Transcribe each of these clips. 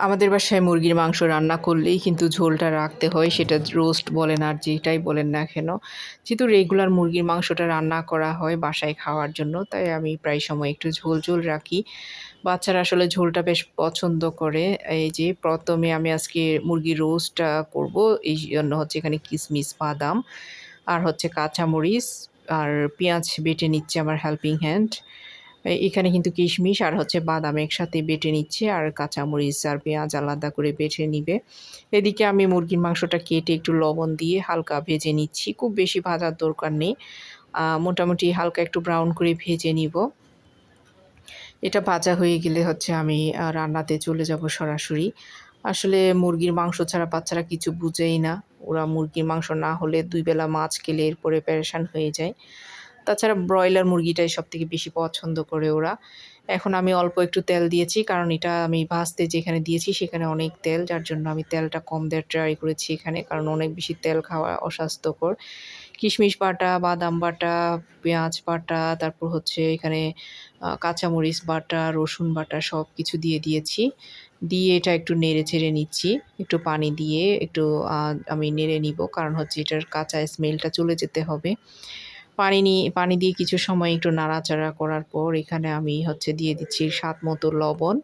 আমাদের বাসায় মুরগির মাংস রান্না করলেই কিন্তু ঝোলটা রাখতে হয়, সেটা রোস্ট বলেন আর যেটাই বলেন না কেন। যেহেতু রেগুলার মুরগির মাংসটা রান্না করা হয় বাসায় খাওয়ার জন্য, তাই আমি প্রায় সময় একটু ঝোল, ঝোল রাখি। বাচ্চারা আসলে ঝোলটা বেশ পছন্দ করে। এই যে ১ম এ আমি আজকে মুরগির রোস্টটা করব। এইজন্য হচ্ছে এখানে কিশমিশ, বাদাম আর হচ্ছে কাঁচামরিচ আর পেঁয়াজ বেটে নিচ্ছে আমার হেল্পিং হ্যান্ড। এখানে কিন্তু কিশমিশ আর হচ্ছে বাদাম একসাথে বেটে নিচ্ছে, আর কাঁচামরিচ আর পেঁয়াজ আলাদা করে বেটে নিবে। এদিকে আমি মুরগির মাংসটা কেটে একটু লবণ দিয়ে হালকা ভেজে নিচ্ছি। খুব বেশি ভাজার দরকার নেই। মোটামুটি হালকা একটু ব্রাউন করে ভেজে নিব। এটা ভাজা হয়ে গেলে হচ্ছে আমি রান্নাতে চলে যাব সরাসরি। আসলে মুরগির মাংস ছাড়া বাচ্চারা কিছু বুঝেই না। ওরা মুরগির মাংস না হলে ২ বেলা মাছ খেলে এরপরে পেরেশান হয়ে যায়। তাছাড়া ব্রয়লার মুরগিটাই সবথেকে বেশি পছন্দ করে ওরা। এখন আমি অল্প একটু তেল দিয়েছি, কারণ এটা আমি ভাজতে যেখানে দিয়েছি সেখানে অনেক তেল, যার জন্য আমি তেলটা কম দেওয়ার ট্রাই করেছি এখানে, কারণ অনেক বেশি তেল খাওয়া অস্বাস্থ্যকর। কিশমিশ বাটা, বাদাম বাটা, পেঁয়াজ বাটা, তারপর হচ্ছে এখানে কাঁচামরিচ বাটা, রসুন বাটা সব কিছু দিয়ে দিয়েছি। দিয়ে এটা একটু নেড়ে চেড়ে নিচ্ছি। একটু পানি দিয়ে একটু আমি নেড়ে নিব, কারণ হচ্ছে এটার কাঁচা স্মেলটা চলে যেতে হবে। পানি দিয়ে কিছু সময় একটু নাড়াচাড়া করার পর এখানে আমি হচ্ছে দিয়ে দিচ্ছি স্বাদ মতো লবণ।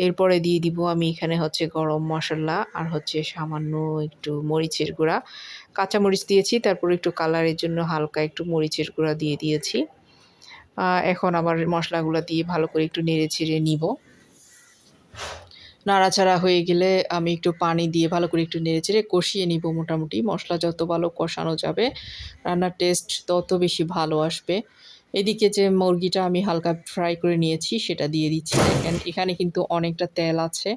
এরপরে দিয়ে দিব আমি এখানে হচ্ছে গরম মসলা আর হচ্ছে সামান্য একটু মরিচের গুঁড়া। কাঁচামরিচ দিয়েছি, তারপর একটু কালারের জন্য হালকা একটু মরিচের গুঁড়া দিয়ে দিয়েছি। এখন আবার মসলাগুলা দিয়ে ভালো করে একটু নেড়ে-চেড়ে নিব। নাড়াচাড়া হয়ে গেলে আমি একটু পানি দিয়ে ভালো করে একটু নেড়েচেড়ে কষিয়ে নিব মোটামুটি। মসলা যত ভালো কষানো যাবে, রান্নার টেস্ট তত বেশি ভালো আসবে। এদিকে যে মুরগিটা আমি হালকা ফ্রাই করে নিয়েছি সেটা দিয়ে দিচ্ছি। দেখেন এখানে কিন্তু অনেকটা তেল আছে।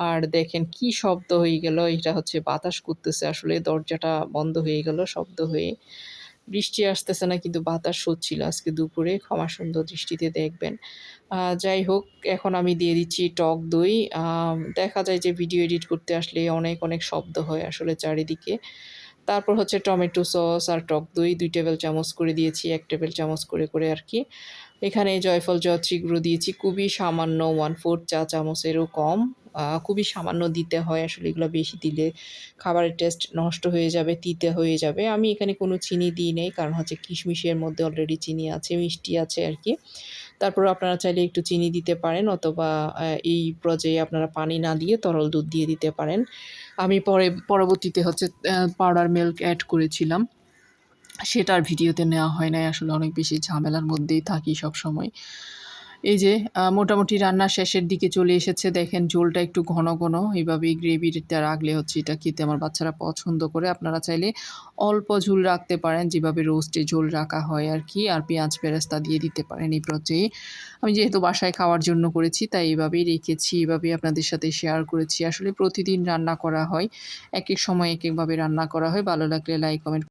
আর দেখেন কি শব্দ হয়ে গেল, এটা হচ্ছে বাতাস করতেছে, আসলে দরজাটা বন্ধ হয়ে গেল শব্দ হয়ে। বৃষ্টি আসতেছে না, কিন্তু বাতাস হচ্ছিল আজকে দুপুরে। ক্ষমা সুন্দর দৃষ্টিতে দেখবেন। যাই হোক, এখন আমি দিয়ে দিচ্ছি টক দই। দেখা যায় যে ভিডিও এডিট করতে আসলে অনেক, অনেক শব্দ হয় আসলে চারিদিকে। তারপর হচ্ছে টমেটো সস আর টক দই ২ টেবিল চামচ করে দিয়েছি, ১ টেবিল চামচ করে আরকি। এখানে জয়ফল জয়ত্রী গুঁড়ো দিয়েছি খুবই সামান্য 1/4 চা চামচেরও কম। খুবই সামান্য দিতে হয় আসলে, এগুলো বেশি দিলে খাবারের টেস্ট নষ্ট হয়ে যাবে, তিতে হয়ে যাবে। আমি এখানে কোনো চিনি দিই নাই, কারণ হচ্ছে কিশমিশের মধ্যে অলরেডি চিনি আছে, মিষ্টি আছে আরকি। তারপরেও আপনারা চাইলে একটু চিনি দিতে পারেন, অথবা এই পর্যায়ে আপনারা পানি না দিয়ে তরল দুধ দিয়ে দিতে পারেন। আমি পরবর্তীতে হচ্ছে পাউডার মিল্ক এড করেছিলাম। সেটা আর ভিডিওতে নেওয়া হয় নাই। আসলে অনেক বেশি ঝামেলার মধ্যেই থাকি সবসময়। এই যে মোটামুটি রান্নার শেষের দিকে চলে এসেছে। দেখেন ঝোলটা একটু ঘন, ঘন এভাবেই গ্রেভিটা রাখলে হচ্ছে এটা খেতে আমার বাচ্চারা পছন্দ করে। আপনারা চাইলে অল্প ঝোল রাখতে পারেন, যেভাবে রোস্টে ঝোল রাখা হয় আরকি। আর পেঁয়াজ বেরেস্তা দিয়ে দিতে পারেন এই পর্যায়ে। আমি যেহেতু বাসায় খাওয়ার জন্য করেছি, তাই এভাবেই রেখেছি, এভাবেই আপনাদের সাথে শেয়ার করেছি। আসলে প্রতিদিন রান্না করা হয়। একেক সময় একেকভাবে রান্না করা হয়। ভালো লাগলে লাইক, কমেন্ট